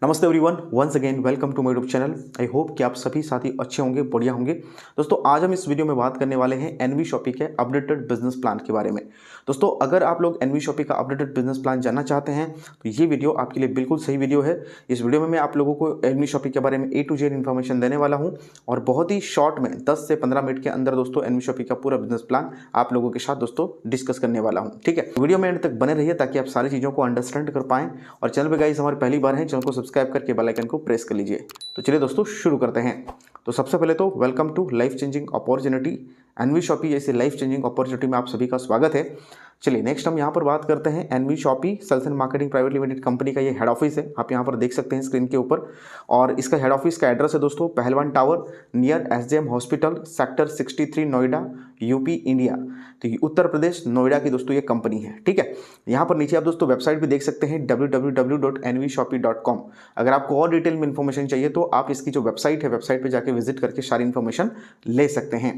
नमस्ते everyone, once again welcome to my YouTube channel. I hope कि आप सभी साथी अच्छे होंगे, बढ़िया होंगे। दोस्तों आज हम इस वीडियो में बात करने वाले हैं एनवी शॉपी के अपडेटेड बिजनेस प्लान के बारे में। दोस्तों अगर आप लोग एनवी शॉपी का अपडेटेड बिजनेस प्लान जानना चाहते हैं तो ये वीडियो आपके लिए बिल्कुल सही वीडियो है। इस वीडियो में मैं आप लोगों को एनवी शॉपी के बारे में A to Z इन्फॉर्मेशन देने वाला हूँ और बहुत ही शॉर्ट में 10 से 15 मिनट के अंदर दोस्तों एनवी शॉपी का पूरा बिजनेस प्लान आप लोगों के साथ दोस्तों डिस्कस करने वाला हूँ। ठीक है, वीडियो में एंड तक बने रहिए ताकि आप सारी चीज़ों को अंडरस्टैंड कर पाएं। और चैनल पे गाइस हमारी पहली बार है, चैनल को सब्सक्राइब करके बेल आइकन को प्रेस कर लीजिए। तो चलिए दोस्तों शुरू करते हैं। तो सबसे पहले तो welcome to life changing opportunity. NV Shoppy जैसी लाइफ चेंजिंग अपॉर्चुनिटी में आप सभी का स्वागत है। चलिए नेक्स्ट हम यहाँ पर बात करते हैं NV Shoppy sales and marketing private limited company का ये हेड ऑफिस है। आप यहाँ पर देख सकते हैं स्क्रीन के ऊपर। और इसका हेड ऑफिस का एड्रेस है दोस्तों पहलवान tower near SJM hospital sector 63 Noida UP India. तो ये उत्तर प्रदेश नोएडा की दोस्तों ये कंपनी है। ठीक है, यहाँ पर नीचे आप दोस्तों वेबसाइट भी देख सकते हैं www.nvshopee.com। अगर आपको और डिटेल में इन्फॉर्मेशन चाहिए तो आप इसकी जो वेबसाइट है वेबसाइट पर जाकर विजिट करके सारी इन्फॉर्मेशन ले सकते हैं।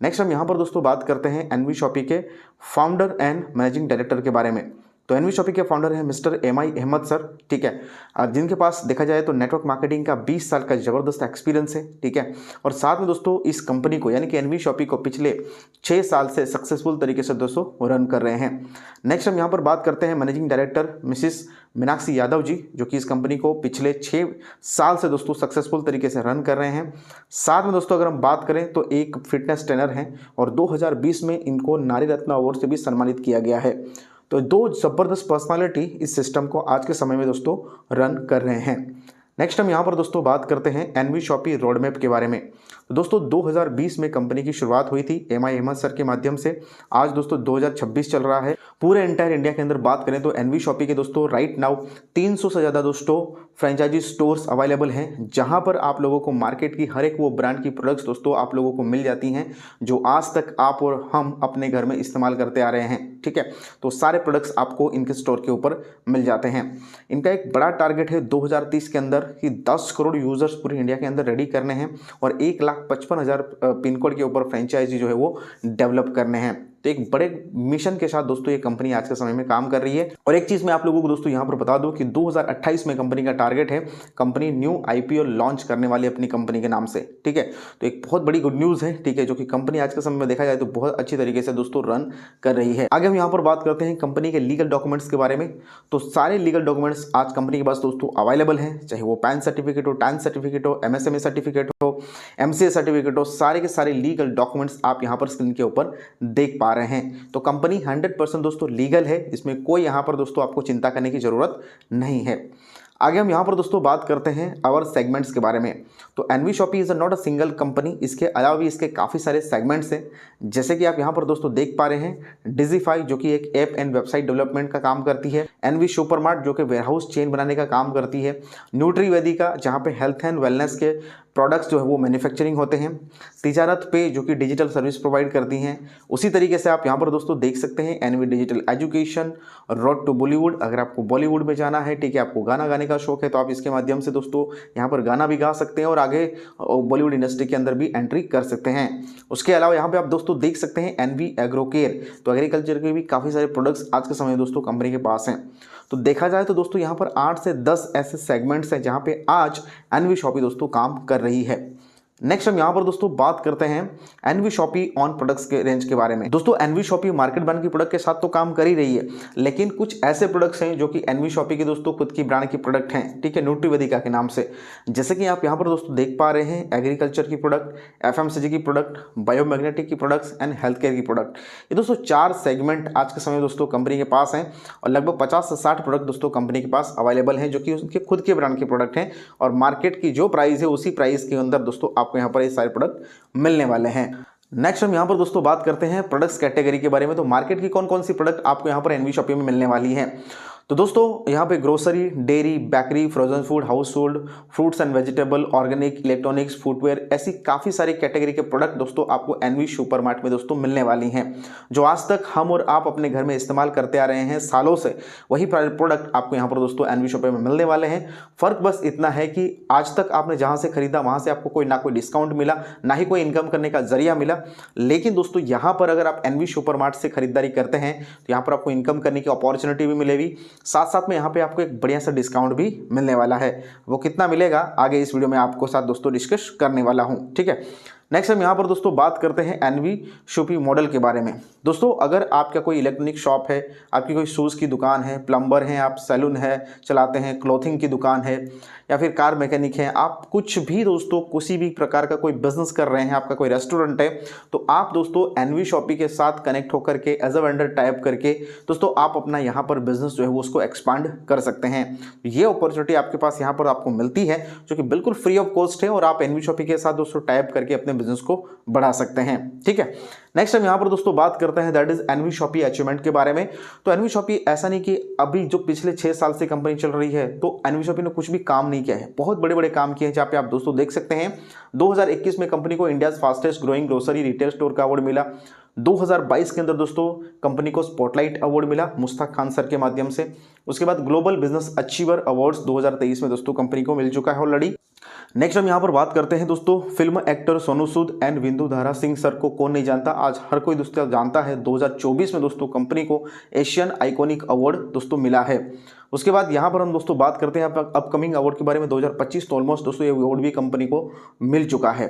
नेक्स्ट हम यहाँ पर दोस्तों बात करते हैं एनवी शॉपी के फाउंडर एंड मैनेजिंग डायरेक्टर के बारे में। तो एनवी शॉपी के फाउंडर हैं मिस्टर MI अहमद सर। ठीक है, और जिनके पास देखा जाए तो नेटवर्क मार्केटिंग का 20 साल का ज़बरदस्त एक्सपीरियंस है। ठीक है, और साथ में दोस्तों इस कंपनी को यानी कि एनवी शॉपी को पिछले 6 साल से सक्सेसफुल तरीके से दोस्तों रन कर रहे हैं। नेक्स्ट हम यहाँ पर बात करते हैं managing director missus Meenakshi Yadav ji, जो कि इस कंपनी को पिछले 6 साल से दोस्तों सक्सेसफुल तरीके से रन कर रहे हैं। साथ में दोस्तों अगर हम बात करें तो एक फिटनेस ट्रेनर हैं और 2020 में इनको नारी रत्न अवार्ड से भी सम्मानित किया गया है। तो 2 ज़बरदस्त पर्सनालिटी इस सिस्टम को आज के समय में दोस्तों रन कर रहे हैं। नेक्स्ट हम यहाँ पर दोस्तों बात करते हैं एनवी शॉपी रोड मैप के बारे में। तो दोस्तों 2020 में कंपनी की शुरुआत हुई थी MI अहमद सर के माध्यम से। आज दोस्तों 2026 चल रहा है। पूरे एंटायर इंडिया के अंदर बात करें तो एनवी शॉपी के दोस्तों राइट नाउ 300 से ज़्यादा दोस्तों फ्रेंचाइजी स्टोर्स अवेलेबल हैं, जहां पर आप लोगों को मार्केट की हर एक वो ब्रांड की प्रोडक्ट्स दोस्तों आप लोगों को मिल जाती हैं जो आज तक आप और हम अपने घर में इस्तेमाल करते आ रहे हैं। ठीक है, तो सारे प्रोडक्ट्स आपको इनके स्टोर के ऊपर मिल जाते हैं। इनका एक बड़ा टारगेट है 2030 के अंदर कि 10 करोड़ यूजर्स पूरे इंडिया के अंदर रेडी करने हैं और 1,55,000 पिन कोड के ऊपर फ्रेंचाइजी जो है वो डेवलप करने हैं। तो एक बड़े मिशन के साथ दोस्तों ये कंपनी आज के समय में काम कर रही है। और एक चीज़ मैं आप लोगों को दोस्तों यहाँ पर बता दूं कि 2028 में कंपनी का टारगेट है, कंपनी न्यू IPO लॉन्च करने वाली अपनी कंपनी के नाम से। ठीक है, तो एक बहुत बड़ी गुड न्यूज़ है। ठीक है, जो कि कंपनी आज के समय में देखा जाए तो बहुत अच्छी तरीके से दोस्तों रन कर रही है। आगे हम यहाँ पर बात करते हैं कंपनी के लीगल डॉक्यूमेंट्स के बारे में। तो सारे लीगल डॉक्यूमेंट्स आज कंपनी के पास दोस्तों अवेलेबल हैं, चाहे वो पैन सर्टिफिकेट हो, टैन सर्टिफिकेट हो, MSME सर्टिफिकेट हो, MCA सर्टिफिकेट हो, सारे के सारे लीगल डॉक्यूमेंट्स आप यहाँ पर स्क्रीन के ऊपर देख पा रहे हैं। तो कंपनी 100% दोस्तों लीगल है, इसमें कोई यहाँ पर दोस्तों आपको चिंता करने की जरूरत नहीं है। आगे हम यहाँ पर दोस्तों बात करते हैं आवर सेगमेंट्स के बारे में। तो NV Shoppy is not a single company, इसके अलावा भी इसके काफ़ी सारे सेगमेंट्स हैं। जैसे कि आप यहाँ पर दोस्तों देख पा रहे हैं डिजिफाई जो कि एक ऐप एंड वेबसाइट डेवलपमेंट का काम करती है, एनवी सुपरमार्ट जो कि वेयरहाउस चेन बनाने का काम करती है, न्यूट्रीवेदिका जहाँ पे हेल्थ एंड वेलनेस के प्रोडक्ट्स जो है वो मैन्युफैक्चरिंग होते हैं, तिजारत पे जो कि डिजिटल सर्विस प्रोवाइड करती हैं। उसी तरीके से आप यहाँ पर दोस्तों देख सकते हैं NV digital education, road to Bollywood. अगर आपको बॉलीवुड में जाना है, ठीक है, आपको गाना गाने का शौक है तो आप इसके माध्यम से दोस्तों यहाँ पर गाना भी गा सकते हैं और आगे बॉलीवुड इंडस्ट्री के अंदर भी एंट्री कर सकते हैं। उसके अलावा यहाँ पे आप दोस्तों देख सकते हैं एनवी एग्रो केयर, तो एग्रीकल्चर के भी काफ़ी सारे प्रोडक्ट्स आज के समय में दोस्तों कंपनी के पास हैं। तो देखा जाए तो दोस्तों यहाँ पर 8 से 10 ऐसे सेगमेंट्स हैं जहाँ पे आज एनवी शॉपी दोस्तों काम कर रही है। नेक्स्ट हम यहाँ पर दोस्तों बात करते हैं एनवी शॉपी ऑन प्रोडक्ट्स के रेंज के बारे में। दोस्तों एनवी शॉपी मार्केट ब्रांड की प्रोडक्ट के साथ तो काम कर ही रही है, लेकिन कुछ ऐसे प्रोडक्ट्स हैं जो कि एनवी शॉपी के दोस्तों खुद की ब्रांड की प्रोडक्ट हैं। ठीक है, न्यूट्रीवेदिका के नाम से। जैसे कि आप यहाँ पर दोस्तों देख पा रहे हैं एग्रीकल्चर की प्रोडक्ट, FMCG की प्रोडक्ट, बायोमैग्नेटिक की प्रोडक्ट्स एंड हेल्थ केयर की प्रोडक्ट। ये दोस्तों 4 सेगमेंट आज के समय दोस्तों कंपनी के पास हैं और लगभग 50 से 60 प्रोडक्ट दोस्तों कंपनी के पास अवेलेबल हैं जो कि उनके खुद के ब्रांड के प्रोडक्ट हैं। और मार्केट की जो प्राइस है उसी प्राइस के अंदर दोस्तों आपको यहाँ पर ये सारे प्रोडक्ट मिलने वाले हैं। नेक्स्ट हम यहाँ पर दोस्तों बात करते हैं प्रोडक्ट्स कैटेगरी के बारे में। तो मार्केट की कौन कौन सी प्रोडक्ट आपको यहाँ पर एनवी शॉपी में मिलने वाली है। तो दोस्तों यहाँ पे grocery, dairy, bakery, frozen food, house hold, fruits and vegetable, organic, electronics, footwear, ऐसी काफ़ी सारी कैटेगरी के प्रोडक्ट दोस्तों आपको एनवी सुपरमार्ट में दोस्तों मिलने वाली हैं, जो आज तक हम और आप अपने घर में इस्तेमाल करते आ रहे हैं सालों से। वही प्रोडक्ट आपको यहाँ पर दोस्तों एनवी शॉपी में मिलने वाले हैं। फ़र्क बस इतना है कि आज तक आपने जहाँ से खरीदा वहाँ से आपको ना कोई डिस्काउंट मिला, ना ही कोई इनकम करने का जरिया मिला। लेकिन दोस्तों यहाँ पर अगर आप एनवी सुपरमार्ट से खरीदारी करते हैं तो यहाँ पर आपको इनकम करने की अपॉर्चुनिटी भी मिलेगी। साथ साथ में यहाँ पे आपको एक बढ़िया सा डिस्काउंट भी मिलने वाला है। वो कितना मिलेगा आगे इस वीडियो में आपको साथ दोस्तों डिस्कस करने वाला हूँ, ठीक है। नेक्स्ट हम यहाँ पर दोस्तों बात करते हैं एनवी शॉपी मॉडल के बारे में। दोस्तों अगर आपका कोई इलेक्ट्रॉनिक शॉप है, आपकी कोई शूज़ की दुकान है, प्लम्बर हैं, आप सैलून है चलाते हैं, क्लॉथिंग की दुकान है या फिर कार मैकेनिक हैं, आप कुछ भी दोस्तों किसी भी प्रकार का कोई बिजनेस कर रहे हैं, आपका कोई रेस्टोरेंट है, तो आप दोस्तों एनवी शॉपी के साथ कनेक्ट होकर के एज अ वेंडर टाइप करके दोस्तों आप अपना यहाँ पर बिजनेस जो है वो उसको एक्सपांड कर सकते हैं। ये अपॉर्चुनिटी आपके पास यहाँ पर आपको मिलती है जो कि बिल्कुल फ्री ऑफ कॉस्ट है और आप एनवी शॉपी के साथ दोस्तों टाइप करके अपने बिजनेस को बढ़ा सकते हैं, ठीक है। नेक्स्ट हम यहाँ पर दोस्तों बात करते हैं that is NV Shoppy achievement के बारे में। तो एनवी शॉपी ऐसा नहीं कि अभी जो पिछले 6 साल से कंपनी चल रही है तो एनवी शॉपी ने कुछ भी काम नहीं किया है, बहुत बड़े बड़े काम किए हैं जहाँ पे आप दोस्तों देख सकते हैं 2021 में कंपनी को India fastest growing grocery retail store का अवार्ड मिला। 2022 के अंदर दोस्तों कंपनी को स्पॉटलाइट अवार्ड मिला मुश्ताक खान सर के माध्यम से। उसके बाद ग्लोबल बिजनेस अचीवर अवार्ड्स 2023 में दोस्तों कंपनी को मिल चुका है ऑलरेडी। नेक्स्ट हम यहाँ पर बात करते हैं दोस्तों film actor Sonu Sood and Vindu धारा सिंह सर को कौन नहीं जानता, आज हर कोई दोस्तों जानता है। 2024 में दोस्तों कंपनी को एशियन आइकॉनिक अवार्ड दोस्तों मिला है। उसके बाद यहाँ पर हम दोस्तों बात करते हैं अपकमिंग अवार्ड के बारे में। 2025 तो ऑलमोस्ट दोस्तों ये अवार्ड भी कंपनी को मिल चुका है।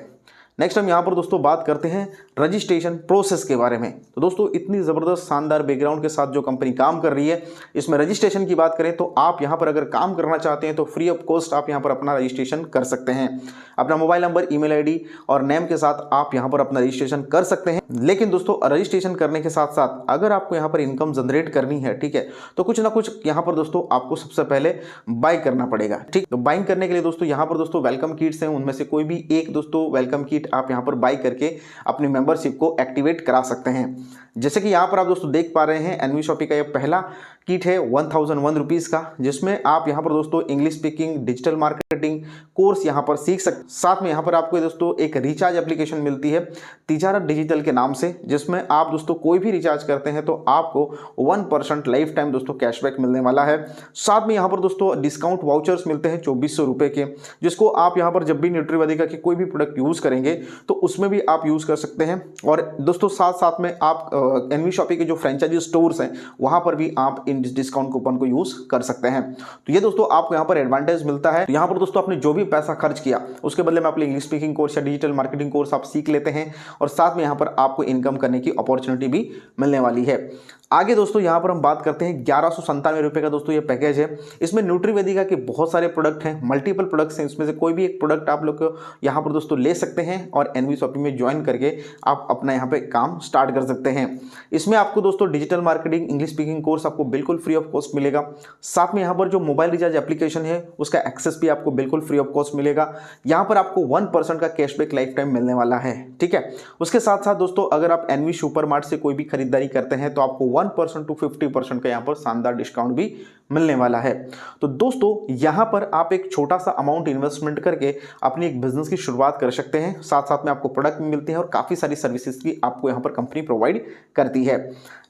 नेक्स्ट हम यहाँ पर दोस्तों बात करते हैं रजिस्ट्रेशन प्रोसेस के बारे में। तो दोस्तों इतनी ज़बरदस्त शानदार बैकग्राउंड के साथ जो कंपनी काम कर रही है, इसमें रजिस्ट्रेशन की बात करें तो आप यहाँ पर अगर काम करना चाहते हैं तो फ्री ऑफ कॉस्ट आप यहाँ पर अपना रजिस्ट्रेशन कर सकते हैं। अपना मोबाइल नंबर, ईमेल आईडी और नेम के साथ आप यहाँ पर अपना रजिस्ट्रेशन कर सकते हैं। लेकिन दोस्तों रजिस्ट्रेशन करने के साथ साथ अगर आपको यहाँ पर इनकम जनरेट करनी है, ठीक है, तो कुछ ना कुछ यहाँ पर दोस्तों आपको सबसे पहले बाय करना पड़ेगा, ठीक। तो बाइंग करने के लिए दोस्तों यहाँ पर दोस्तों वेलकम किट्स हैं, उनमें से कोई भी एक दोस्तों वेलकम किट आप यहाँ पर बाय करके अपनी मेंबरशिप को एक्टिवेट करा सकते हैं। जैसे कि यहाँ पर आप दोस्तों देख पा रहे हैं एनवी शॉपी का ये पहला किट है 1001 रुपीज़ का, जिसमें आप यहाँ पर दोस्तों English speaking, digital marketing course यहाँ पर सीख सकते। साथ में यहाँ पर आपको दोस्तों एक रिचार्ज एप्लीकेशन मिलती है तिजारत डिजिटल के नाम से, जिसमें आप दोस्तों कोई भी रिचार्ज करते हैं तो आपको 1% लाइफ टाइम दोस्तों कैशबैक मिलने वाला है। साथ में यहाँ पर दोस्तों डिस्काउंट वाउचर्स मिलते हैं 2400 रुपये के, जिसको आप यहाँ पर जब भी न्यूट्रीवेदिका के कोई भी प्रोडक्ट यूज़ करेंगे तो उसमें भी आप यूज़ कर सकते हैं। और दोस्तों साथ साथ में आप एनवी शॉपी के जो फ्रेंचाइजी स्टोर्स हैं वहाँ पर भी आप इन डिस्काउंट कूपन को यूज़ कर सकते हैं। तो ये दोस्तों आपको यहाँ पर एडवांटेज मिलता है। यहाँ पर दोस्तों आपने जो भी पैसा खर्च किया उसके बदले में अपने इंग्लिश स्पीकिंग कोर्स या डिजिटल मार्केटिंग कोर्स आप सीख लेते हैं और साथ में यहाँ पर आपको इनकम करने की अपॉर्चुनिटी भी मिलने वाली है। आगे दोस्तों यहाँ पर हम बात करते हैं 1197 रुपये का दोस्तों ये पैकेज है। इसमें न्यूट्रीवेदिका के बहुत सारे प्रोडक्ट हैं, मल्टीपल प्रोडक्ट्स हैं, इसमें से कोई भी एक प्रोडक्ट आप लोग यहाँ पर दोस्तों ले सकते हैं और एनवी शॉपी में ज्वाइन करके आप अपना यहाँ पे काम स्टार्ट कर सकते हैं। इसमें आपको दोस्तों digital marketing, English speaking course आपको बिल्कुल फ्री ऑफ कॉस्ट मिलेगा। साथ में यहाँ पर जो मोबाइल रिचार्ज एप्लीकेशन है उसका एक्सेस भी आपको बिल्कुल फ्री ऑफ कॉस्ट मिलेगा। यहाँ पर आपको 1% का कैशबैक लाइफ टाइम मिलने वाला है, ठीक है। उसके साथ साथ दोस्तों अगर आप एनवी सुपरमार्ट से कोई भी खरीदारी करते हैं तो आपको 1% टू 50% का यहाँ पर शानदार डिस्काउंट भी मिलने वाला है। तो दोस्तों यहाँ पर आप एक छोटा सा अमाउंट इन्वेस्टमेंट करके अपनी एक बिजनेस की शुरुआत कर सकते हैं। साथ साथ में आपको प्रोडक्ट भी मिलते हैं और काफ़ी सारी सर्विसेज की आपको यहाँ पर कंपनी प्रोवाइड करती है।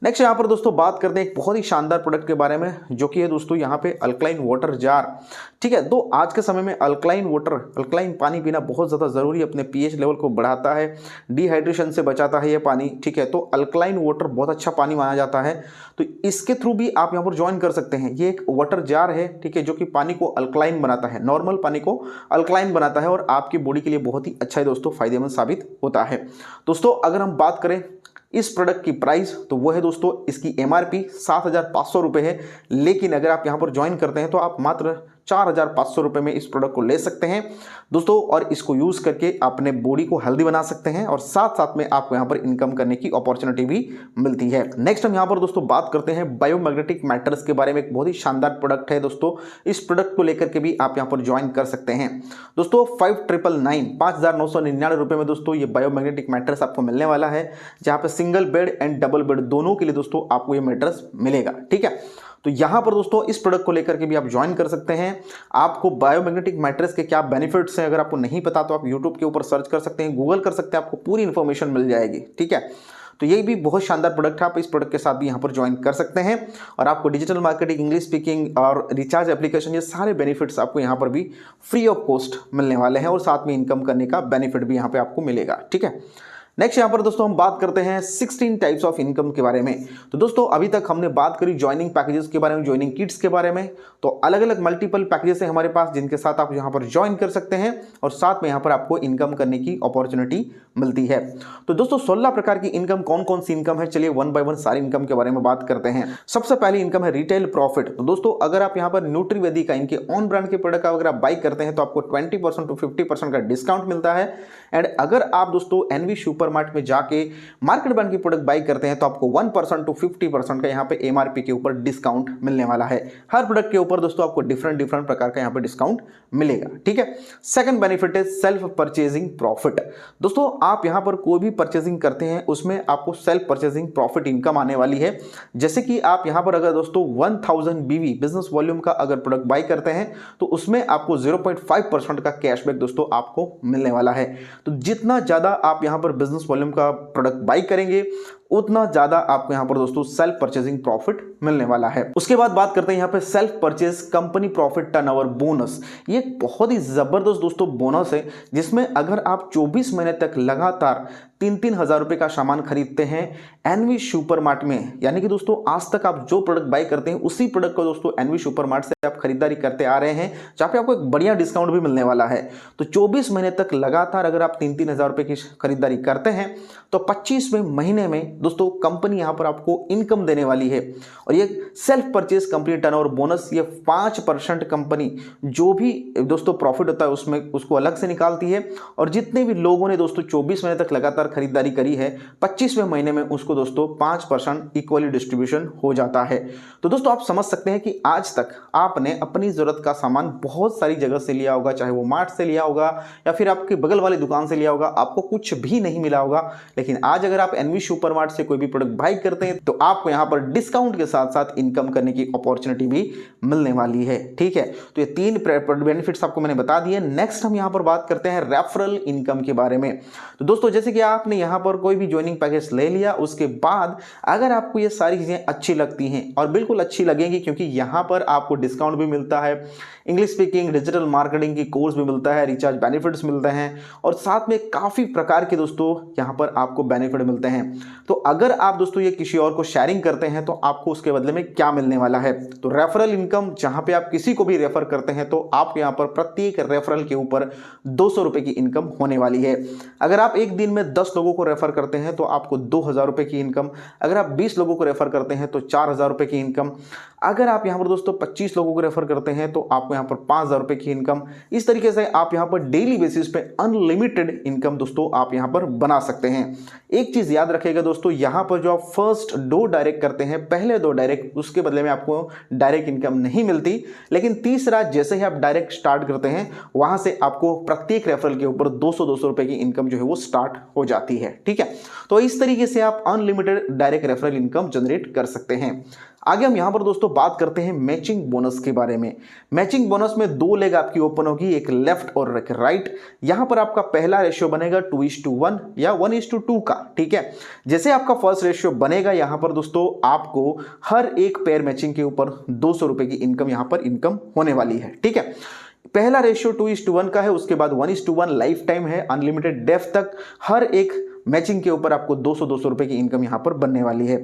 नेक्स्ट यहाँ पर दोस्तों बात करते हैं एक बहुत ही शानदार प्रोडक्ट के बारे में, जो कि है दोस्तों यहाँ पे अल्कलाइन वाटर जार, ठीक है। तो आज के समय में अल्कलाइन पानी पीना बहुत ज़्यादा ज़रूरी, अपने पीएच लेवल को बढ़ाता है, डिहाइड्रेशन से बचाता है ये पानी, ठीक है। तो अल्कलाइन वाटर बहुत अच्छा पानी माना जाता है, तो इसके थ्रू भी आप यहाँ पर ज्वाइन कर सकते हैं। ये एक वाटर जार है, ठीक है, जो कि पानी को अल्कलाइन बनाता है, नॉर्मल पानी को अल्कलाइन बनाता है और आपकी बॉडी के लिए बहुत ही अच्छा है दोस्तों, फायदेमंद साबित होता है। दोस्तों अगर हम बात करें इस प्रोडक्ट की प्राइस तो वो है दोस्तों, इसकी एमआरपी 7,500 रुपये है, लेकिन अगर आप यहाँ पर ज्वाइन करते हैं तो आप मात्र 4,500 रुपये में इस प्रोडक्ट को ले सकते हैं दोस्तों, और इसको यूज़ करके अपने बॉडी को हेल्दी बना सकते हैं और साथ साथ में आपको यहाँ पर इनकम करने की अपॉर्चुनिटी भी मिलती है। नेक्स्ट हम यहाँ पर दोस्तों बात करते हैं बायोमैग्नेटिक मैटर्स के बारे में। एक बहुत ही शानदार प्रोडक्ट है दोस्तों, इस प्रोडक्ट को लेकर के भी आप यहाँ पर ज्वाइन कर सकते हैं दोस्तों। 5,999 रुपये में दोस्तों ये बायोमैग्नेटिक मैटर्स आपको मिलने वाला है, जहाँ पर single bed and double bed दोनों के लिए दोस्तों आपको ये मैटर्स मिलेगा, ठीक है। तो यहाँ पर दोस्तों इस प्रोडक्ट को लेकर के भी आप ज्वाइन कर सकते हैं। आपको बायोमैग्नेटिक मैट्रेस के क्या बेनिफिट्स हैं अगर आपको नहीं पता तो आप यूट्यूब के ऊपर सर्च कर सकते हैं, गूगल कर सकते हैं, आपको पूरी इन्फॉर्मेशन मिल जाएगी, ठीक है। तो ये भी बहुत शानदार प्रोडक्ट है, आप इस प्रोडक्ट के साथ भी यहाँ पर ज्वाइन कर सकते हैं और आपको डिजिटल मार्केटिंग, इंग्लिश स्पीकिंग और रिचार्ज एप्लीकेशन, ये सारे बेनिफिट्स आपको यहाँ पर भी फ्री ऑफ कॉस्ट मिलने वाले हैं और साथ में इनकम करने का बेनिफिट भी यहाँ पे आपको मिलेगा, ठीक है। नेक्स्ट यहाँ पर दोस्तों हम बात करते हैं 16 टाइप्स ऑफ इनकम के बारे में। तो दोस्तों अभी तक हमने बात करी ज्वाइनिंग पैकेजेस के बारे में, ज्वाइनिंग किट्स के बारे में। तो अलग अलग मल्टीपल पैकेजेस हैं हमारे पास जिनके साथ आप यहाँ पर ज्वाइन कर सकते हैं और साथ में यहाँ पर आपको इनकम करने की अपॉर्चुनिटी मिलती है। तो दोस्तों 16 प्रकार की इनकम कौन कौन सी इनकम है, चलिए वन बाय वन सारी इनकम के बारे में बात करते हैं। सबसे पहली इनकम है रिटेल प्रॉफिट। तो दोस्तों अगर आप यहाँ पर न्यूट्रीवेदी का इनके ऑन ब्रांड के प्रोडक्ट अगर आप बाई करते हैं तो आपको 20% to 50% का डिस्काउंट मिलता है। एंड अगर आप दोस्तों एनवी सुपरमार्ट में जाके मार्केट ब्रांड की प्रोडक्ट बाई करते हैं तो आपको 1% to 50% का यहाँ पे एमआरपी के ऊपर डिस्काउंट मिलने वाला है। हर प्रोडक्ट के ऊपर दोस्तों आपको डिफरेंट प्रकार का यहाँ पे डिस्काउंट मिलेगा, ठीक है। सेकंड बेनिफिट है सेल्फ परचेजिंग प्रॉफिट। दोस्तों आप यहाँ पर कोई भी परचेजिंग करते हैं उसमें आपको सेल्फ परचेजिंग प्रॉफिट इनकम आने वाली है। जैसे कि आप यहाँ पर अगर दोस्तों 1000 बीवी बिजनेस वॉल्यूम का अगर प्रोडक्ट बाई करते हैं तो उसमें आपको 0.5% का कैशबैक दोस्तों आपको मिलने वाला है। तो जितना ज्यादा आप यहाँ पर बिजनेस वॉल्यूम का प्रोडक्ट बाई करेंगे उतना ज्यादा आपको यहाँ पर दोस्तों सेल्फ परचेजिंग प्रॉफिट मिलने वाला है। उसके बाद बात करते हैं यहाँ पे self purchase company profit turnover bonus. ये एक बहुत ही जबरदस्त दोस्तों बोनस है जिसमें अगर आप 24 महीने तक लगातार 3-3 हजार रुपए का सामान खरीदते हैं एनवी सुपरमार्ट में, यानी कि दोस्तों आज तक आप जो प्रोडक्ट बाई करते हैं उसी प्रोडक्ट को दोस्तों एनवी सुपरमार्ट से आप खरीदारी करते आ रहे हैं जहां पे आपको एक बढ़िया डिस्काउंट भी मिलने वाला है। तो 24 महीने तक लगातार अगर आप 3-3 हजार रुपए की खरीदारी करते हैं तो 25वें महीने में दोस्तों कंपनी यहां पर आपको इनकम देने वाली है। और ये self purchase company turnover bonus ये 5% कंपनी जो भी दोस्तों प्रॉफिट होता है उसमें उसको अलग से निकालती है और जितने भी लोगों ने दोस्तों 24 महीने तक लगातार खरीदारी करी है 25वें महीने में उसको दोस्तों 5% इक्वली डिस्ट्रीब्यूशन हो जाता है। तो दोस्तों आप समझ सकते हैं कि आज तक आपने अपनी जरूरत का सामान बहुत सारी जगह से लिया होगा, चाहे वो मार्ट से लिया होगा या फिर आपके बगल वाली दुकान से लिया होगा, आपको कुछ भी नहीं मिला होगा। लेकिन आज अगर आप एनवी सुपरमार्ट से कोई भी प्रोडक्ट बाई करते हैं तो आपको यहां पर डिस्काउंट के साथ साथ इनकम करने की अपॉर्चुनिटी भी मिलने वाली है, ठीक है। तो ये 3 बेनिफिट्स आपको मैंने बता दिए। नेक्स्ट हम यहां पर बात करते हैं रेफरल इनकम के बारे में। तो दोस्तों जैसे कि आपने यहां पर कोई भी ज्वाइनिंग पैकेज ले लिया, उसके बाद अगर आपको ये सारी चीजें अच्छी लगती हैं और बिल्कुल अच्छी लगेंगी क्योंकि यहां पर आपको डिस्काउंट भी मिलता है, इंग्लिश स्पीकिंग डिजिटल मार्केटिंग की कोर्स भी मिलता है, रिचार्ज बेनिफिट्स मिलते हैं और साथ में काफी प्रकार के दोस्तों यहां पर आपको बेनिफिट मिलते हैं। तो अगर आप दोस्तों ये किसी और को शेयरिंग करते हैं तो आपको उसके बदले में क्या मिलने वाला है। तो रेफरल इनकम जहां पे आप किसी को भी रेफर करते हैं तो आपको यहां पर प्रत्येक रेफरल के ऊपर 200 रुपए की इनकम होने वाली है। अगर आप एक दिन में 10 लोगों को रेफर करते हैं तो आपको 2000 रुपए की इनकम, अगर आप 20 लोगों को रेफर करते हैं तो 4000 रुपए की इनकम, अगर आप यहां पर दोस्तों 25 लोगों को रेफर करते हैं तो आपको यहां पर 5000 रुपए की इनकम। इस तरीके से आप यहां पर डेली बेसिस पे अनलिमिटेड इनकम दोस्तों आप यहां पर बना सकते हैं। एक चीज याद रखिएगा दोस्तों, यहां पर जो आप फर्स्ट 2 डायरेक्ट करते हैं, पहले 2 डायरेक्ट, उसके बदले में आपको डायरेक्ट इनकम नहीं मिलती, लेकिन तीसरा जैसे ही आप डायरेक्ट स्टार्ट करते हैं वहां से आपको प्रत्येक रेफरल के ऊपर 200 रुपए की इनकम जो है वो स्टार्ट हो जाती है, ठीक है। तो इस तरीके से आप unlimited direct referral income generate कर सकते हैं। आगे हम यहां पर दोस्तों बात करते हैं मैचिंग बोनस के बारे में। मैचिंग बोनस में 2 लेग आपकी ओपन होगी, एक लेफ्ट और एक राइट। यहां पर आपका पहला रेशियो बनेगा 2:1 या 1:2 का, ठीक है। जैसे आपका फर्स्ट रेशियो बनेगा यहां पर दोस्तों आपको हर एक पेयर मैचिंग के ऊपर 200 रुपए की इनकम यहां पर इनकम होने वाली है, ठीक है। पहला रेशियो 2:1 का है, उसके बाद 1:1 लाइफ टाइम है, अनलिमिटेड डेप्थ तक हर एक मैचिंग के ऊपर आपको 200 रुपए की इनकम यहां पर बनने वाली है।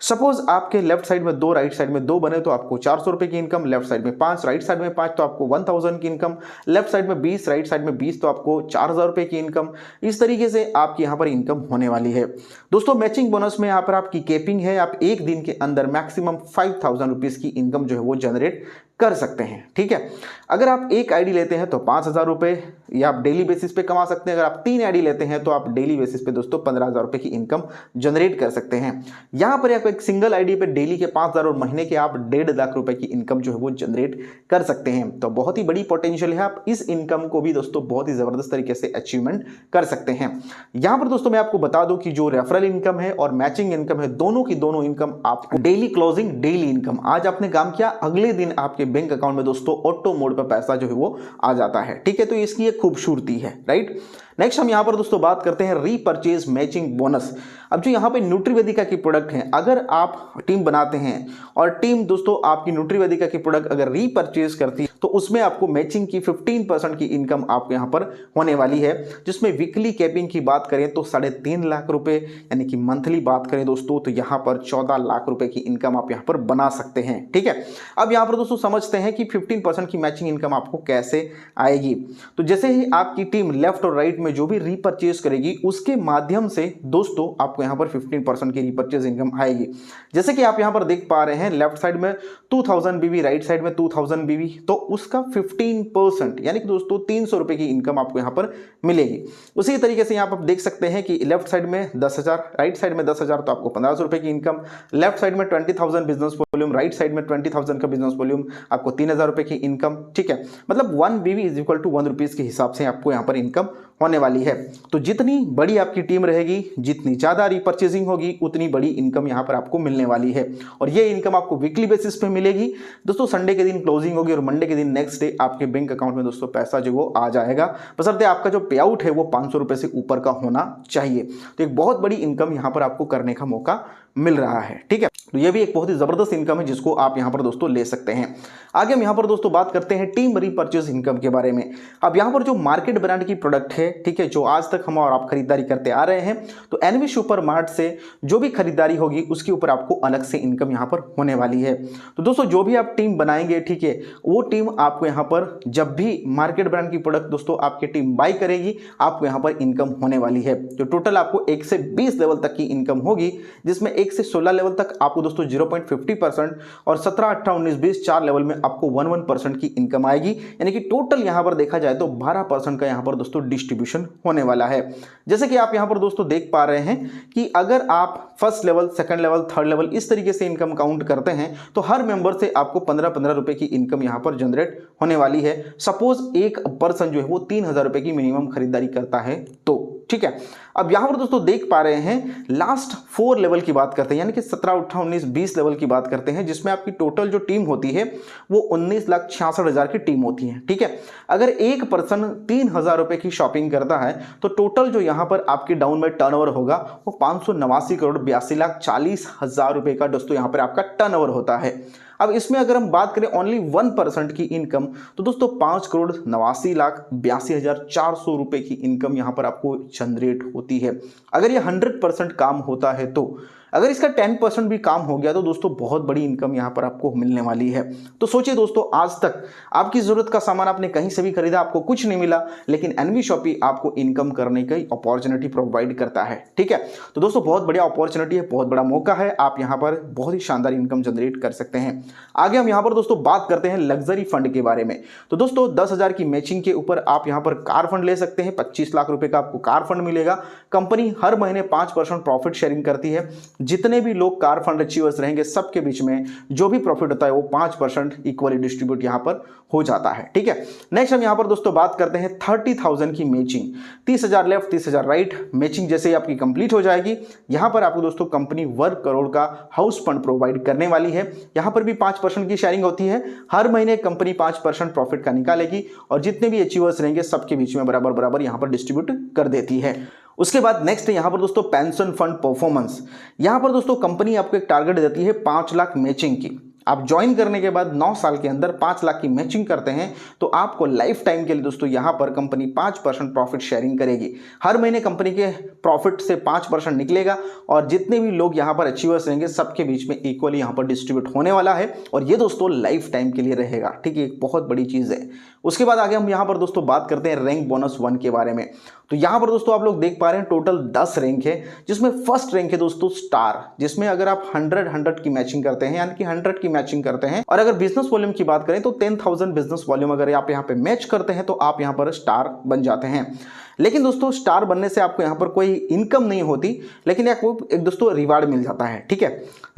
सपोज आपके लेफ्ट साइड में 2, राइट साइड में 2 बने तो आपको 400 रुपए की इनकम, लेफ्ट साइड में 5, राइट साइड में 5 तो आपको 1000 की इनकम, लेफ्ट साइड में 20, राइट साइड में 20 तो आपको 4000 रुपए की इनकम। इस तरीके से आपकी यहां पर इनकम होने वाली है। दोस्तों मैचिंग बोनस में यहां पर आपकी केपिंग है, आप एक दिन के अंदर मैक्सिमम 5000 रुपीज की इनकम जो है वो जनरेट कर सकते हैं, ठीक है। अगर आप एक आईडी लेते हैं तो 5000 रुपए या आप डेली बेसिस पे कमा सकते हैं। अगर आप 3 आईडी लेते हैं तो आप डेली बेसिस पे दोस्तों 15000 रुपए की इनकम जनरेट कर सकते हैं। यहां पर आप एक सिंगल आईडी पे डेली के 5000 और महीने के आप 1.5 लाख रुपए की इनकम जो है वो जनरेट कर सकते हैं। तो बहुत ही बड़ी पोटेंशियल है, आप इस इनकम को भी दोस्तों बहुत ही जबरदस्त तरीके से अचीवमेंट कर सकते हैं। यहां पर दोस्तों मैं आपको बता दूं कि जो रेफरल इनकम है और मैचिंग इनकम है, दोनों की दोनों इनकम आपको डेली क्लोजिंग, डेली इनकम, आज आपने काम किया अगले दिन आपके बैंक अकाउंट में दोस्तों ऑटो मोड पर पैसा जो है वो आ जाता है, ठीक है। तो इसकी एक खूबसूरती है, राइट। नेक्स्ट हम यहाँ पर दोस्तों बात करते हैं रीपरचेज मैचिंग बोनस। अब जो यहाँ पे न्यूट्रीवेदिका की प्रोडक्ट है, अगर आप टीम बनाते हैं और टीम दोस्तों आपकी न्यूट्रीवेदिका की प्रोडक्ट अगर रीपरचेज करती है तो उसमें आपको मैचिंग की 15% की इनकम आपको यहाँ पर होने वाली है, जिसमें वीकली कैपिंग की बात करें तो 3.5 लाख रुपए, यानी कि मंथली बात करें दोस्तों तो यहाँ पर 14 लाख रुपए की इनकम आप यहाँ पर बना सकते हैं। ठीक है, अब यहाँ पर दोस्तों समझते हैं कि 15% की मैचिंग इनकम आपको कैसे आएगी। तो जैसे ही आपकी टीम लेफ्ट और राइट में जो भी रीपरचेज करेगी उसके माध्यम से दोस्तों आपको यहाँ पर 15% की रीपरचेज इनकम आएगी। जैसे कि आप यहाँ पर देख पा रहे हैं लेफ्ट साइड में 2000 बीवी, राइट साइड में 2000 बीवी, तो उसका 15% यानी कि दोस्तों 300 रुपए की इनकम आपको यहाँ पर मिलेगी। उसी तरीके से यहाँ पर आप देख सकते हैं कि लेफ्ट साइड में 10,000, राइट साइड में 10,000, तो आपको 1500 रुपए की इनकम। लेफ्ट साइड में 20,000 बिजनेस वॉल्यूम, राइट साइड में 20,000 का बिजनेस वॉल्यूम, आपको 3,000 रुपए की इनकम। ठीक है, मतलब 1 बीवी इज इक्वल टू 1 रुपीज के हिसाब से आपको यहाँ पर इनकम होने वाली है। तो जितनी बड़ी आपकी टीम रहेगी, जितनी ज़्यादा रीपरचेजिंग होगी, उतनी बड़ी इनकम यहाँ पर आपको मिलने वाली है। और ये इनकम आपको वीकली बेसिस पे मिलेगी दोस्तों। संडे के दिन क्लोजिंग होगी और मंडे के दिन नेक्स्ट डे आपके बैंक अकाउंट में दोस्तों पैसा जो वो आ जाएगा, बशर्ते आपका जो पे आउट है वो 500 रुपये से ऊपर का होना चाहिए। तो एक बहुत बड़ी इनकम यहाँ पर आपको करने का मौका मिल रहा है। ठीक है, तो ये भी एक बहुत ही जबरदस्त इनकम है जिसको आप यहाँ पर दोस्तों ले सकते हैं। आगे हम यहाँ पर दोस्तों बात करते हैं टीम रीपरचेज इनकम के बारे में। अब यहाँ पर जो मार्केट ब्रांड की प्रोडक्ट है, ठीक है, जो आज तक हम और आप खरीदारी करते आ रहे हैं, तो एनवी सुपर मार्ट से जो भी खरीदारी होगी उसके ऊपर आपको अलग से इनकम यहाँ पर होने वाली है। तो दोस्तों जो भी आप टीम बनाएंगे, ठीक है, वो टीम आपको यहाँ पर जब भी मार्केट ब्रांड की प्रोडक्ट दोस्तों आपकी टीम बाई करेगी, आपको यहाँ पर इनकम होने वाली है। जो टोटल आपको 1 से 20 लेवल तक की इनकम होगी, जिसमें 1 से 16 लेवल तक आपको दोस्तों 0.50% और 17, 18, 19, 20 4 लेवल में आपको 1% की इनकम आएगी। यानी कि टोटल यहां पर देखा जाए तो 12% का यहां पर दोस्तों डिस्ट्रीब्यूशन होने वाला है। जैसे कि आप यहां पर दोस्तों देख पा रहे हैं कि अगर आप first level, second level, third level इस तरीके से इनकम काउंट करते हैं तो हर मेंबर से आपको 15-15 रुपए की इनकम यहां पर जनरेट होने वाली है। सपोज एक पर्सन जो है वो 3,000 रुपए की मिनिमम खरीदारी करता है तो। ठीक है, अब यहां पर दोस्तों देख पा रहे हैं लास्ट 4 लेवल की बात करते हैं, यानी कि 17, 18, 19, 20 लेवल की बात करते हैं, जिसमें आपकी टोटल जो टीम होती है वो 19,66,000 की टीम होती है। ठीक है, अगर एक पर्सन 3,000 रुपए की शॉपिंग करता है तो टोटल जो यहां पर आपकी डाउन में टर्नओवर होगा वो 589 करोड़ 82,40,000 रुपए का दोस्तों यहां पर आपका टर्नओवर होता है। अब इसमें अगर हम बात करें ओनली 1% की इनकम, तो दोस्तों 5,89,82,400 रुपए की इनकम यहां पर आपको जनरेट होती है। अगर ये 100% काम होता है तो, अगर इसका 10% भी काम हो गया तो दोस्तों बहुत बड़ी इनकम यहां पर आपको मिलने वाली है। तो सोचिए दोस्तों, आज तक आपकी जरूरत का सामान आपने कहीं से भी खरीदा, आपको कुछ नहीं मिला, लेकिन एनवी शॉपी आपको इनकम करने की अपॉर्चुनिटी प्रोवाइड करता है। ठीक है, तो दोस्तों बहुत बढ़िया अपॉर्चुनिटी है, बहुत बड़ा मौका है, आप यहां पर बहुत ही शानदार इनकम जनरेट कर सकते हैं। आगे हम यहां पर दोस्तों बात करते हैं लग्जरी फंड के बारे में। तो दोस्तों 10,000 की मैचिंग के ऊपर आप यहां पर कार फंड ले सकते हैं। 25 लाख रुपए का आपको कार फंड मिलेगा। कंपनी हर महीने 5% प्रॉफिट शेयरिंग करती है। जितने भी लोग कार फंड अचीवर्स रहेंगे सबके बीच में जो भी प्रॉफिट होता है वो 5% इक्वली डिस्ट्रीब्यूट यहां पर हो जाता है। ठीक है, नेक्स्ट हम यहां पर दोस्तों बात करते हैं 30,000 की मैचिंग। 30,000 left, 30,000 right. मैचिंग जैसे ही आपकी कंप्लीट हो जाएगी, यहां पर आपको दोस्तों कंपनी 1 करोड़ का हाउस फंड प्रोवाइड करने वाली है। यहां पर भी 5% की शेयरिंग होती है। हर महीने कंपनी 5% प्रॉफिट का निकालेगी और जितने भी अचीवर्स रहेंगे सबके बीच में बराबर बराबर यहां पर डिस्ट्रीब्यूट कर देती है। उसके बाद नेक्स्ट यहां पर दोस्तों पेंशन फंड परफॉर्मेंस। यहां पर दोस्तों कंपनी आपको एक टारगेट देती है 5 लाख मैचिंग की। आप ज्वाइन करने के बाद 9 साल के अंदर 5 लाख की मैचिंग करते हैं तो आपको लाइफ टाइम के लिए दोस्तों यहां पर कंपनी 5% प्रॉफिट शेयरिंग करेगी। हर महीने कंपनी के प्रॉफिट से 5% निकलेगा और जितने भी लोग यहां पर अचीवर्स रहेंगे सबके बीच में इक्वली यहां पर डिस्ट्रीब्यूट होने वाला है और ये दोस्तों लाइफ टाइम के लिए रहेगा। ठीक है, एक बहुत बड़ी चीज़ है। उसके बाद आगे हम यहां पर दोस्तों बात करते हैं रैंक बोनस 1 के बारे में। तो यहां पर दोस्तों आप लोग देख पा रहे हैं टोटल 10 रैंक है, जिसमें फर्स्ट रैंक है दोस्तों स्टार, जिसमें अगर आप 100 की मैचिंग करते हैं, यानी कि 100 की मैचिंग करते हैं, और अगर बिजनेस वॉल्यूम की बात करें तो 10,000 बिजनेस वॉल्यूम अगर आप यहां पे मैच करते हैं तो आप यहां पर स्टार बन जाते हैं। लेकिन दोस्तों स्टार बनने से आपको यहां पर कोई इनकम नहीं होती, लेकिन एक दोस्तों रिवार्ड मिल जाता है। ठीक है,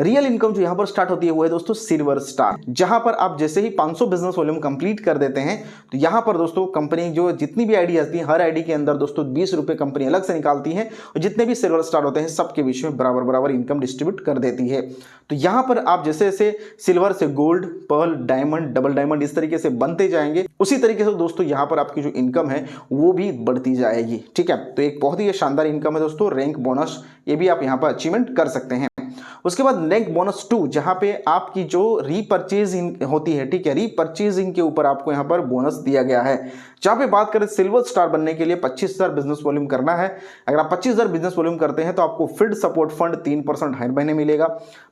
रियल इनकम जो यहाँ पर स्टार्ट होती है वो है दोस्तों सिल्वर स्टार, जहां पर आप जैसे ही 500 बिजनेस वॉल्यूम कंप्लीट कर देते हैं तो यहाँ पर दोस्तों कंपनी जो जितनी भी आईडी आती है हर आईडी के अंदर दोस्तों 20 रुपए कंपनी अलग से निकालती है और जितने भी सिल्वर स्टार होते हैं सबके बीच में बराबर बराबर इनकम डिस्ट्रीब्यूट कर देती है। तो यहाँ पर आप जैसे जैसे सिल्वर से gold, pearl, diamond, double diamond इस तरीके से बनते जाएंगे, उसी तरीके से दोस्तों यहाँ पर आपकी जो इनकम है वो भी बढ़ती जाएगी। ठीक है, तो एक बहुत ही शानदार इनकम है दोस्तों। रैंक बोनस ये भी आप यहाँ पर अचीवमेंट कर सकते हैं। उसके बाद रैंक बोनस 2 जहां पे आपकी जो रीपर्चेजिंग होती है, ठीक है, रीपर्चेजिंग के ऊपर आपको यहां पर बोनस दिया गया है। जहां पे बात करें सिल्वर स्टार बनने के लिए 25,000 बिजनेस वॉल्यूम करना है। अगर आप 25,000 बिजनेस वॉल्यूम करते हैं तो आपको फील्ड सपोर्ट फंड 3% हर महीने मिलेगा।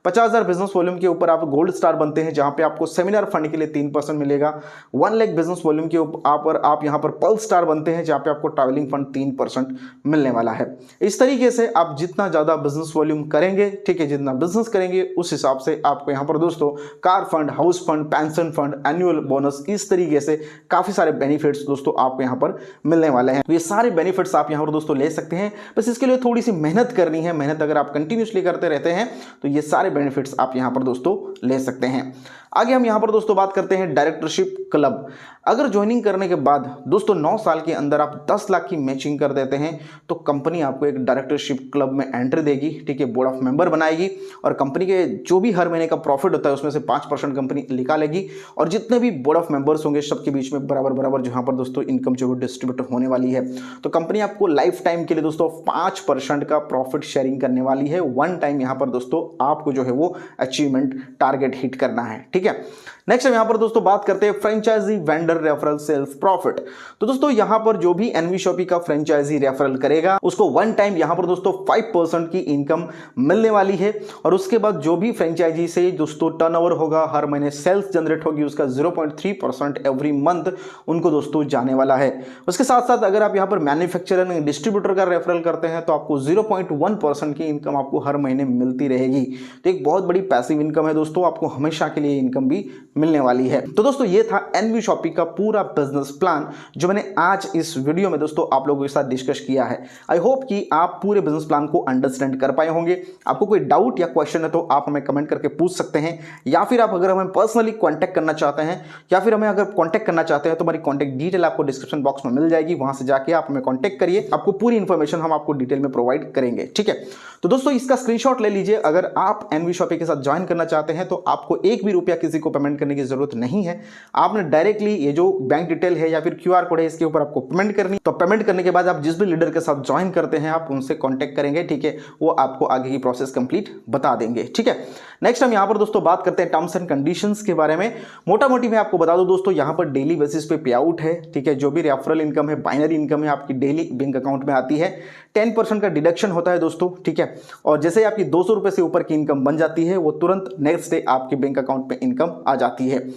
50,000 बिजनेस वॉल्यूम के ऊपर आप गोल्ड स्टार बनते हैं जहां पे आपको सेमिनार फंड के लिए 3% मिलेगा। 1 लाख बिजनेस वॉल्यूम के ऊपर आप यहां पर पर्ल स्टार बनते हैं जहां पे आपको ट्रैवलिंग फंड 3% मिलने वाला है। इस तरीके से आप जितना ज्यादा बिजनेस वॉल्यूम करेंगे, ठीक है, जितना बिजनेस करेंगे उस हिसाब से आपको यहां पर दोस्तों car fund, house fund, pension fund, annual bonus, इस तरीके से काफी सारे बेनिफिट्स दोस्तों आपको यहां पर मिलने वाले हैं। तो ये सारे बेनिफिट्स आप यहां पर दोस्तों ले सकते हैं, बस इसके लिए थोड़ी सी मेहनत करनी है। मेहनत अगर आप कंटिन्यूसली करते रहते हैं तो ये सारे बेनिफिट्स आप यहां पर दोस्तों ले सकते हैं। आगे हम यहां पर दोस्तों बात करते हैं डायरेक्टरशिप क्लब। अगर ज्वाइनिंग करने के बाद दोस्तों 9 साल के अंदर आप 10 लाख की मैचिंग कर देते हैं तो कंपनी आपको एक डायरेक्टरशिप क्लब में एंट्री देगी, ठीक है, बोर्ड ऑफ मेंबर बनाएगी और कंपनी के जो भी हर महीने का प्रॉफिट होता है उसमें से 5% कंपनी निकालेगी और जितने भी बोर्ड ऑफ मेंबर्स होंगे सबके बीच में बराबर बराबर जहां पर दोस्तों इनकम जो डिस्ट्रीब्यूट होने वाली है। तो कंपनी आपको लाइफ टाइम के लिए दोस्तों 5% का प्रॉफिट शेयरिंग करने वाली है। 1 टाइम यहां पर दोस्तों आपको जो है वो अचीवमेंट टारगेट हिट करना है। ठीक है, नेक्स्ट हम यहां पर दोस्तों बात करते हैं franchisee vendor referral sales profit. तो दोस्तों यहां पर जो भी एनवी शॉपी का फ्रेंचाइजी रेफरल करेगा उसको 1 टाइम यहां पर दोस्तों 5% की इनकम मिलने वाली है और उसके बाद जो भी फ्रेंचाइजी से दोस्तों टर्नओवर होगा, हर महीने सेल्स जनरेट होगी, उसका 0.3% एवरी मंथ उनको दोस्तों जाने वाला है। उसके साथ साथ अगर आप यहां पर मैन्युफैक्चरर एंड डिस्ट्रीब्यूटर का रेफरल करते हैं तो आपको 0.1% की इनकम आपको हर महीने मिलती रहेगी। तो एक बहुत बड़ी पैसिव इनकम है दोस्तों, आपको हमेशा के लिए इनकम भी मिलने वाली है। तो दोस्तों ये था एनवी शॉपी का पूरा बिजनेस प्लान जो मैंने आज इस वीडियो में दोस्तों आप लोगों के साथ डिस्कस किया है। आई होप कि आप पूरे बिजनेस प्लान को अंडरस्टैंड कर पाए होंगे। आपको कोई डाउट या क्वेश्चन है तो आप हमें कमेंट करके पूछ सकते हैं, या फिर आप अगर हमें पर्सनली कांटेक्ट करना चाहते हैं या फिर हमें अगर कांटेक्ट करना चाहते हैं तो हमारी कांटेक्ट डिटेल आपको डिस्क्रिप्शन बॉक्स में मिल जाएगी, वहां से जाके आप हमें कांटेक्ट करिए, आपको पूरी इंफॉर्मेशन हम आपको डिटेल में प्रोवाइड करेंगे। ठीक है, तो दोस्तों इसका स्क्रीनशॉट ले लीजिए। अगर आप एनवी शॉपी के साथ ज्वाइन करना चाहते हैं तो आपको 1 भी रुपया किसी को पेमेंट करने की जरूरत नहीं है। आपने डायरेक्टली ये जो बैंक डिटेल है या फिर क्यूआर कोड है इसके ऊपर आपको पेमेंट करनी। तो पेमेंट करने के बाद आप जिस भी लीडर के साथ ज्वाइन करते हैं आप उनसे कांटेक्ट करेंगे, ठीक है, वो आपको आगे की प्रोसेस कंप्लीट बता देंगे। ठीक है, नेक्स्ट हम यहां पर दोस्तों बात करते हैं टर्म्स एंड कंडीशंस के बारे में। मोटा मोटी मैं आपको बता दूं दोस्तों, यहां पर डेली बेसिस पे पे आउट है। ठीक है, जो भी रेफरल इनकम है, बाइनरी इनकम है, आपकी डेली बैंक अकाउंट में आती है। 10% का डिडक्शन होता है दोस्तों। ठीक है, और जैसे आपकी 200 रुपए से ऊपर की इनकम बन जाती है वो तुरंत नेक्स्ट डे आपके बैंक अकाउंट में इनकम आ जाती है।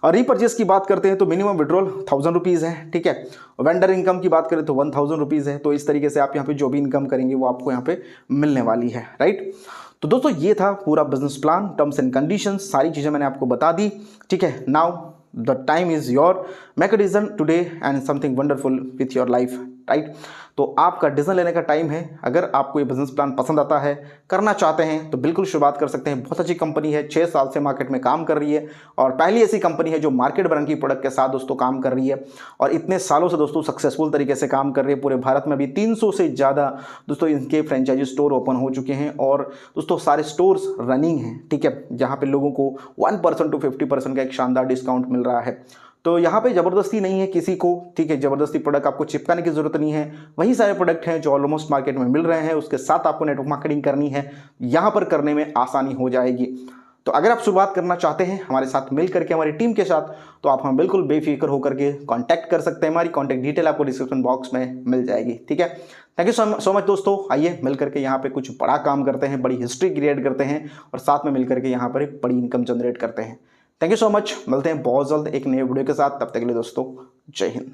और रीपर्चेस की बात करते हैं तो मिनिमम विड्रॉल 1000 रुपीज़ है। ठीक है, वेंडर इनकम की बात करें तो 1000 रुपीज़ है। तो इस तरीके से आप यहाँ पे जो भी इनकम करेंगे वो आपको यहाँ पे मिलने वाली है। राइट, तो दोस्तों ये था पूरा business plan, terms and conditions, सारी चीज़ें मैंने आपको बता दी। ठीक है, now the time is your, make a decision today and something wonderful with your life. Right, तो आपका डिसीजन लेने का टाइम है। अगर आपको ये बिजनेस प्लान पसंद आता है, करना चाहते हैं तो बिल्कुल शुरुआत कर सकते हैं। बहुत अच्छी कंपनी है, 6 साल से मार्केट में काम कर रही है और पहली ऐसी कंपनी है जो मार्केट ब्रांड की प्रोडक्ट के साथ दोस्तों काम कर रही है और इतने सालों से दोस्तों सक्सेसफुल तरीके से काम कर रही है। पूरे भारत में अभी 300 से ज़्यादा दोस्तों इनके फ्रेंचाइजी स्टोर ओपन हो चुके हैं और दोस्तों सारे स्टोर्स रनिंग हैं। ठीक है, जहाँ पे लोगों को 1% to 50% का एक शानदार डिस्काउंट मिल रहा है। तो यहाँ पे ज़बरदस्ती नहीं है किसी को। ठीक है, ज़बरदस्ती प्रोडक्ट आपको चिपकाने की ज़रूरत नहीं है। वही सारे प्रोडक्ट हैं जो ऑलमोस्ट मार्केट में मिल रहे हैं, उसके साथ आपको नेटवर्क मार्केटिंग करनी है। यहाँ पर करने में आसानी हो जाएगी। तो अगर आप शुरुआत करना चाहते हैं हमारे साथ मिल करके, हमारी टीम के साथ, तो आप हमें बिल्कुल बेफिक्र होकर के कॉन्टैक्ट कर सकते हैं। हमारी कॉन्टैक्ट डिटेल आपको डिस्क्रिप्शन बॉक्स में मिल जाएगी। ठीक है, थैंक यू सो मच दोस्तों। आइए मिल करके यहाँ पे कुछ बड़ा काम करते हैं, बड़ी हिस्ट्री क्रिएट करते हैं और साथ में मिल करके यहाँ पर एक बड़ी इनकम जनरेट करते हैं। थैंक यू सो मच, मिलते हैं बहुत जल्द एक नए वीडियो के साथ। तब तक के लिए दोस्तों जय हिंद।